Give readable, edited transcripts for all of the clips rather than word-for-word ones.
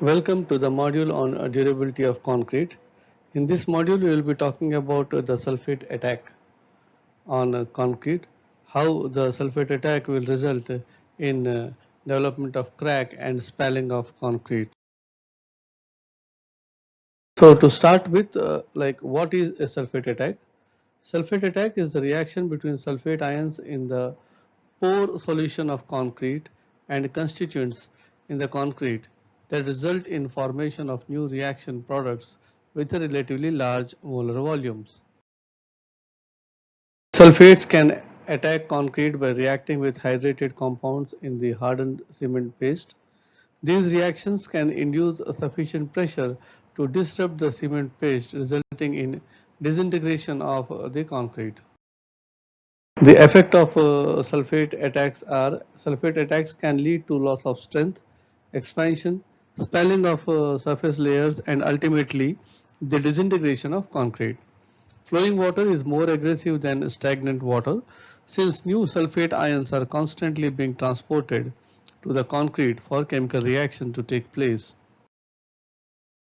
Welcome to the module on durability of concrete. In this module, we will be talking about the sulfate attack on concrete, how the sulfate attack will result in development of crack and spalling of concrete. So to start with, what is a sulfate attack? Sulfate attack is the reaction between sulfate ions in the pore solution of concrete and constituents in the concrete that result in formation of new reaction products with a relatively large molar volumes. Sulfates can attack concrete by reacting with hydrated compounds in the hardened cement paste. These reactions can induce a sufficient pressure to disrupt the cement paste, resulting in disintegration of the concrete. The effect of sulfate attacks can lead to loss of strength, expansion, spalling of surface layers, and ultimately the disintegration of concrete. Flowing water is more aggressive than stagnant water since new sulfate ions are constantly being transported to the concrete for chemical reaction to take place.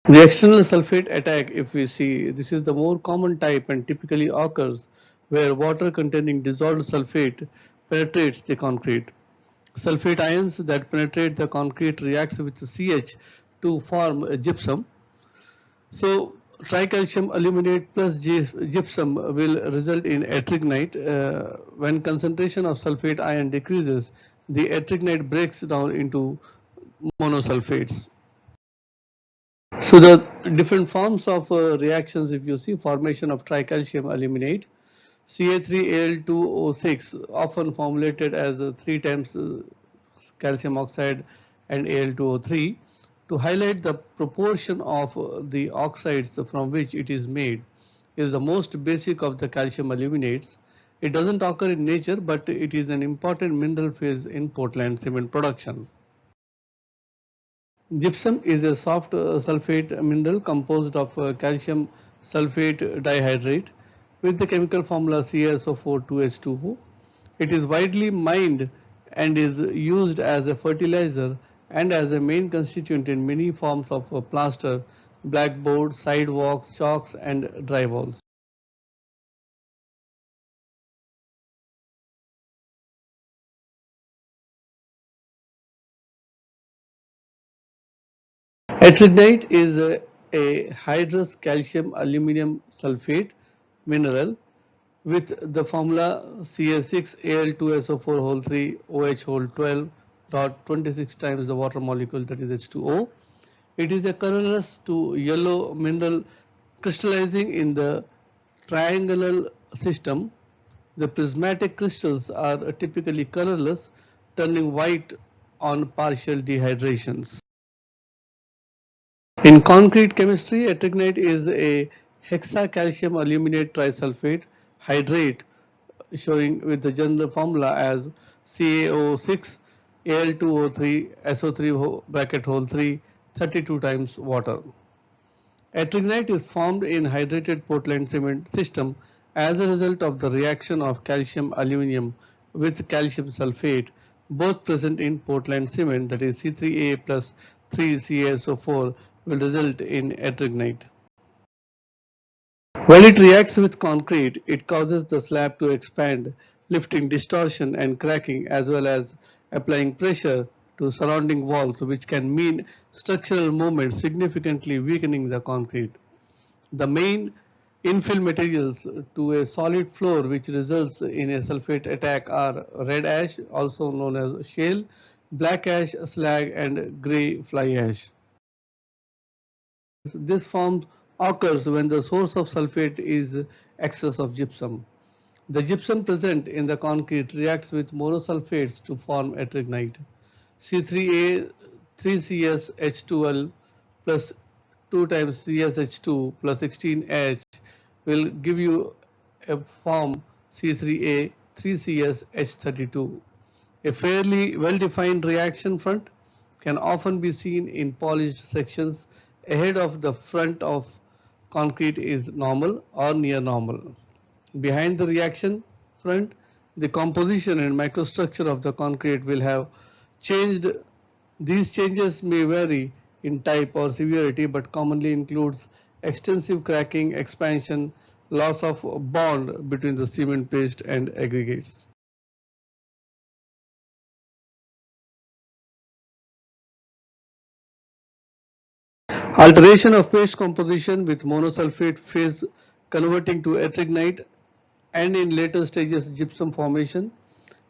The external sulfate attack, if we see, this is the more common type and typically occurs where water containing dissolved sulfate penetrates the concrete. Sulfate ions that penetrate the concrete reacts with CH to form a gypsum. So tricalcium aluminate plus gypsum will result in ettringite. When concentration of sulfate ion decreases, the ettringite breaks down into monosulfates. So the different forms of reactions, if you see, formation of tricalcium aluminate, Ca3Al2O6, often formulated as 3 times calcium oxide and Al2O3, to highlight the proportion of the oxides from which it is made, is the most basic of the calcium aluminates. It doesn't occur in nature, but it is an important mineral phase in Portland cement production. Gypsum is a soft sulfate mineral composed of calcium sulfate dihydrate with the chemical formula CaSO4 2H2O. It is widely mined and is used as a fertilizer and as a main constituent in many forms of plaster, blackboard, sidewalks, chalks, and drywalls. Ettringite is a hydrous calcium aluminum sulfate mineral with the formula Ca6Al2SO4 whole 3 OH whole 12 dot 26 times the water molecule, that is H2O. It is a colorless to yellow mineral crystallizing in the triangular system. The prismatic crystals are typically colorless, turning white on partial dehydrations. In concrete chemistry, ettringite is a hexacalcium aluminate trisulfate hydrate showing with the general formula as CaO6 Al2O3 SO3 bracket whole 3 32 times water. Ettringite is formed in hydrated Portland cement system as a result of the reaction of calcium aluminum with calcium sulfate, both present in Portland cement, that is C3A plus 3CaSO4 will result in ettringite. When it reacts with concrete, it causes the slab to expand, lifting distortion and cracking, as well as applying pressure to surrounding walls, which can mean structural movement, significantly weakening the concrete. The main infill materials to a solid floor which results in a sulfate attack are red ash, also known as shale, black ash, slag, and grey fly ash. This form occurs when the source of sulfate is excess of gypsum. The gypsum present in the concrete reacts with monosulfates to form ettringite. C3A 3CsH2L plus 2 times CsH2 plus 16H will give you a form C3A 3CsH32. A fairly well-defined reaction front can often be seen in polished sections. Ahead of the front of concrete is normal or near normal. Behind the reaction front, the composition and microstructure of the concrete will have changed. These changes may vary in type or severity, but commonly includes extensive cracking, expansion, loss of bond between the cement paste and aggregates. Alteration of paste composition with monosulfate phase converting to ettringite and in later stages gypsum formation.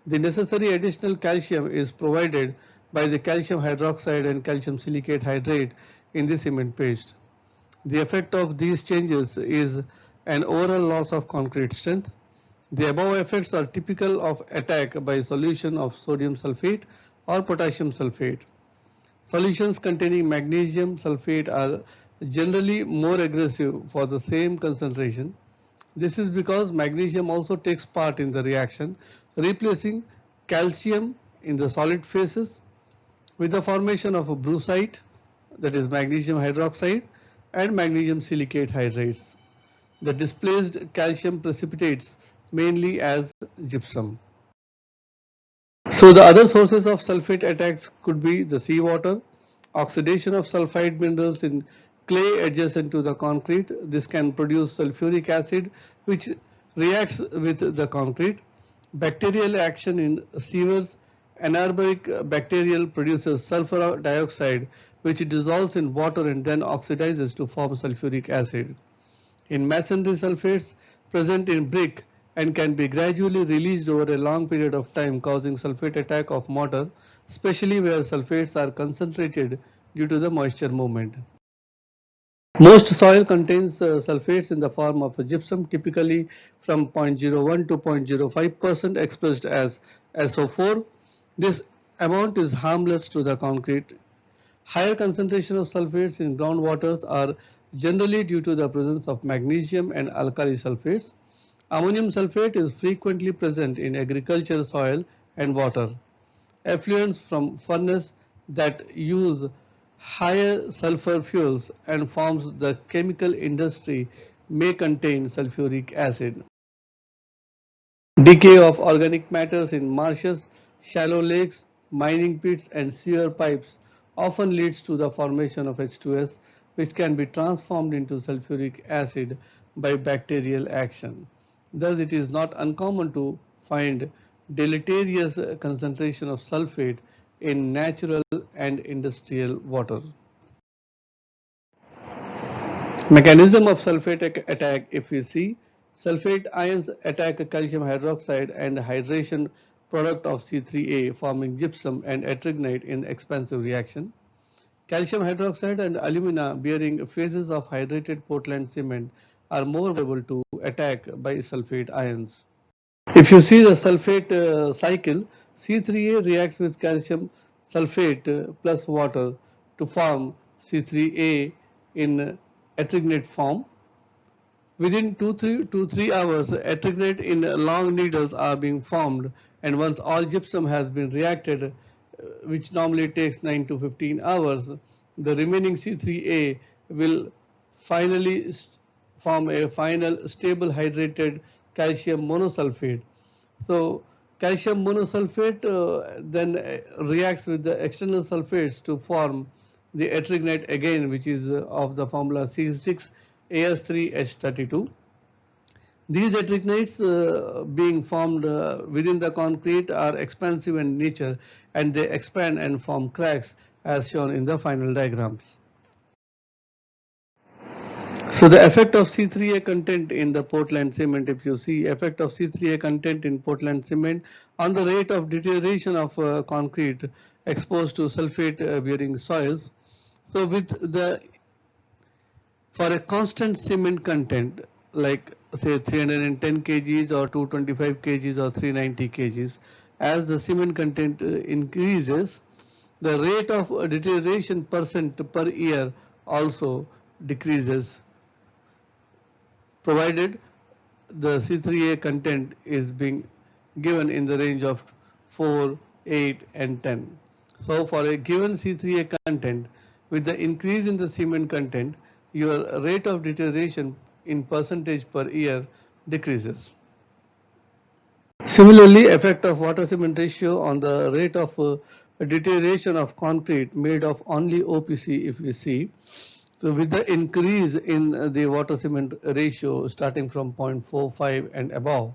The necessary additional calcium is provided by the calcium hydroxide and calcium silicate hydrate in the cement paste. The effect of these changes is an overall loss of concrete strength. The above effects are typical of attack by solution of sodium sulfate or potassium sulfate. Solutions containing magnesium sulfate are generally more aggressive for the same concentration. This is because magnesium also takes part in the reaction, replacing calcium in the solid phases with the formation of a brucite, that is magnesium hydroxide, and magnesium silicate hydrates. The displaced calcium precipitates mainly as gypsum. So the other sources of sulfate attacks could be the seawater, oxidation of sulfide minerals in clay adjacent to the concrete. This can produce sulfuric acid which reacts with the concrete. Bacterial action in sewers. Anaerobic bacterial produces sulfur dioxide which dissolves in water and then oxidizes to form sulfuric acid. In masonry, sulfates present in brick and can be gradually released over a long period of time, causing sulfate attack of mortar, especially where sulfates are concentrated due to the moisture movement. Most soil contains sulfates in the form of gypsum, typically from 0.01 to 0.05% expressed as SO4. This amount is harmless to the concrete. Higher concentration of sulfates in groundwaters are generally due to the presence of magnesium and alkali sulfates. Ammonium sulfate is frequently present in agricultural soil and water. Effluents from furnace that use higher sulfur fuels and forms the chemical industry may contain sulfuric acid. Decay of organic matters in marshes, shallow lakes, mining pits and sewer pipes often leads to the formation of H2S, which can be transformed into sulfuric acid by bacterial action. Thus, it is not uncommon to find deleterious concentration of sulfate in natural and industrial water. Mechanism of sulfate attack, if we see, sulfate ions attack calcium hydroxide and hydration product of C3A forming gypsum and ettringite in expansive reaction. Calcium hydroxide and alumina bearing phases of hydrated Portland cement are more vulnerable to attack by sulfate ions. If you see the sulfate cycle, C3A reacts with calcium sulfate plus water to form C3A in ettringite form. Within 2 to 3 hours, ettringite in long needles are being formed, and once all gypsum has been reacted, which normally takes 9 to 15 hours, the remaining C3A will finally form a final stable hydrated calcium monosulfate. So calcium monosulfate then reacts with the external sulfates to form the ettringite again, which is of the formula C6AS3H32. These ettrignites being formed within the concrete are expansive in nature and they expand and form cracks as shown in the final diagrams. So the effect of C3A content in the Portland cement, if you see effect of C3A content in Portland cement on the rate of deterioration of concrete exposed to sulfate bearing soils. So with the, for a constant cement content like say 310 kgs or 225 kgs or 390 kgs, as the cement content increases, the rate of deterioration percent per year also decreases, provided the C3A content is being given in the range of 4, 8 and 10. So for a given C3A content, with the increase in the cement content, your rate of deterioration in percentage per year decreases. Similarly, effect of water cement ratio on the rate of deterioration of concrete made of only OPC if we see. So with the increase in the water cement ratio starting from 0.45 and above,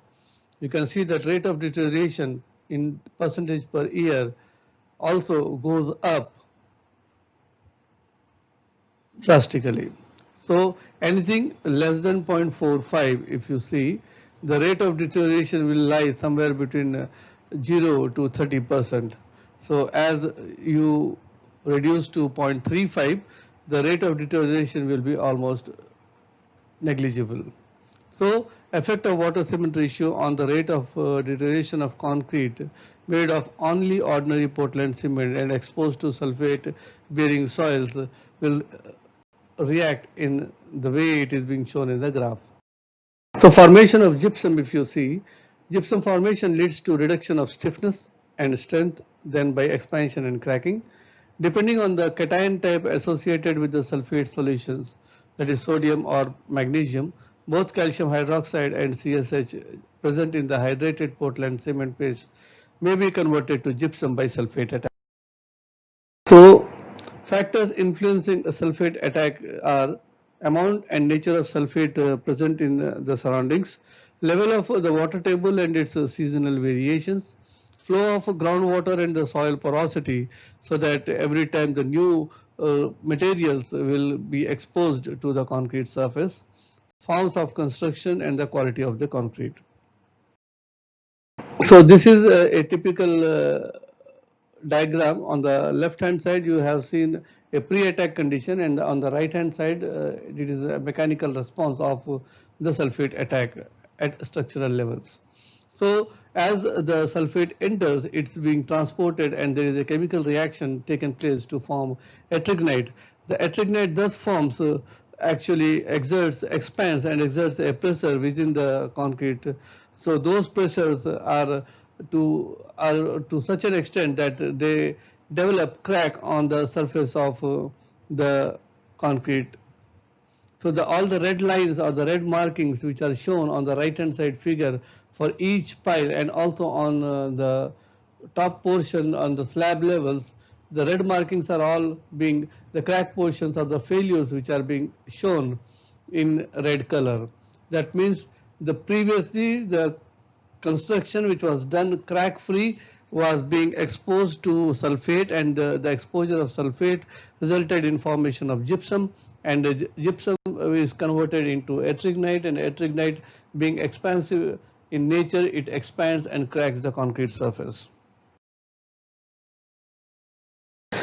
you can see that rate of deterioration in percentage per year also goes up drastically. So anything less than 0.45, if you see, the rate of deterioration will lie somewhere between 0 to 30%. So as you reduce to 0.35, the rate of deterioration will be almost negligible. So effect of water cement ratio on the rate of deterioration of concrete made of only ordinary Portland cement and exposed to sulfate bearing soils will react in the way it is being shown in the graph. So formation of gypsum, if you see, gypsum formation leads to reduction of stiffness and strength, then by expansion and cracking. Depending on the cation type associated with the sulfate solutions, that is sodium or magnesium, both calcium hydroxide and CSH present in the hydrated Portland cement paste may be converted to gypsum by sulfate attack. So factors influencing a sulfate attack are amount and nature of sulfate present in the surroundings, level of the water table and its seasonal variations, flow of groundwater and the soil porosity, so that every time the new materials will be exposed to the concrete surface, forms of construction and the quality of the concrete. So this is a typical diagram. On the left hand side you have seen a pre-attack condition, and on the right hand side it is a mechanical response of the sulfate attack at structural levels. So as the sulfate enters, it's being transported and there is a chemical reaction taken place to form ettringite. The ettringite thus forms actually expands and exerts a pressure within the concrete. So those pressures are to such an extent that they develop crack on the surface of the concrete. So all the red lines or the red markings which are shown on the right hand side figure for each pile, and also on the top portion on the slab levels, the red markings are all being the crack portions or the failures which are being shown in red color. That means previously the construction which was done crack free was being exposed to sulfate, and the exposure of sulfate resulted in formation of gypsum, and the gypsum is converted into ettringite, and ettringite being expansive in nature, it expands and cracks the concrete surface.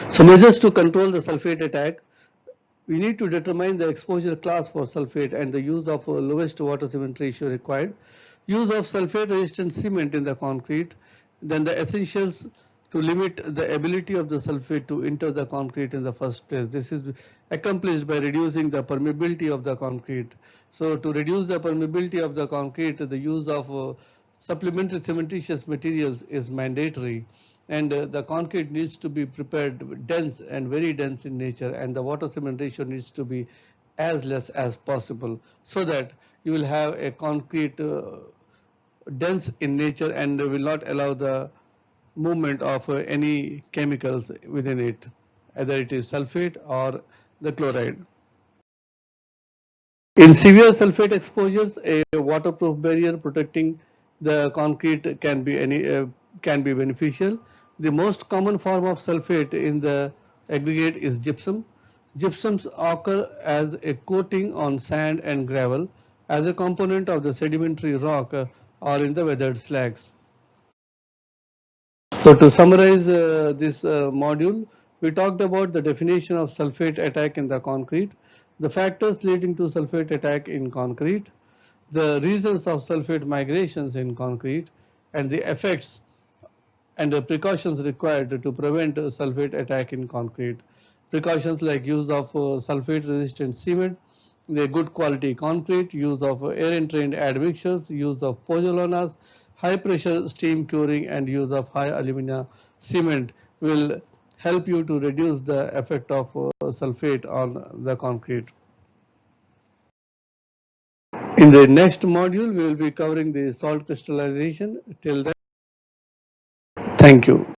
So measures to control the sulfate attack: we need to determine the exposure class for sulfate and the use of lowest water cement ratio required. Use of sulfate resistant cement in the concrete, then the essentials to limit the ability of the sulfate to enter the concrete in the first place. This is accomplished by reducing the permeability of the concrete. So to reduce the permeability of the concrete, the use of supplementary cementitious materials is mandatory, and the concrete needs to be prepared dense and very dense in nature, and the water cement ratio needs to be as less as possible, so that you will have a concrete dense in nature and will not allow the movement of any chemicals within it, either it is sulfate or the chloride. In severe sulfate exposures, a waterproof barrier protecting the concrete can be beneficial. The most common form of sulfate in the aggregate is gypsum. Gypsums occur as a coating on sand and gravel, as a component of the sedimentary rock, or in the weathered slags. So to summarize this module, we talked about the definition of sulfate attack in the concrete, the factors leading to sulfate attack in concrete, the reasons of sulfate migrations in concrete, and the effects and the precautions required to prevent sulfate attack in concrete. Precautions like use of sulfate resistant cement, the good quality concrete, use of air entrained admixtures, use of pozzolanas, high pressure steam curing, and use of high alumina cement will help you to reduce the effect of sulfate on the concrete. In the next module, we will be covering the salt crystallization. Till then, thank you.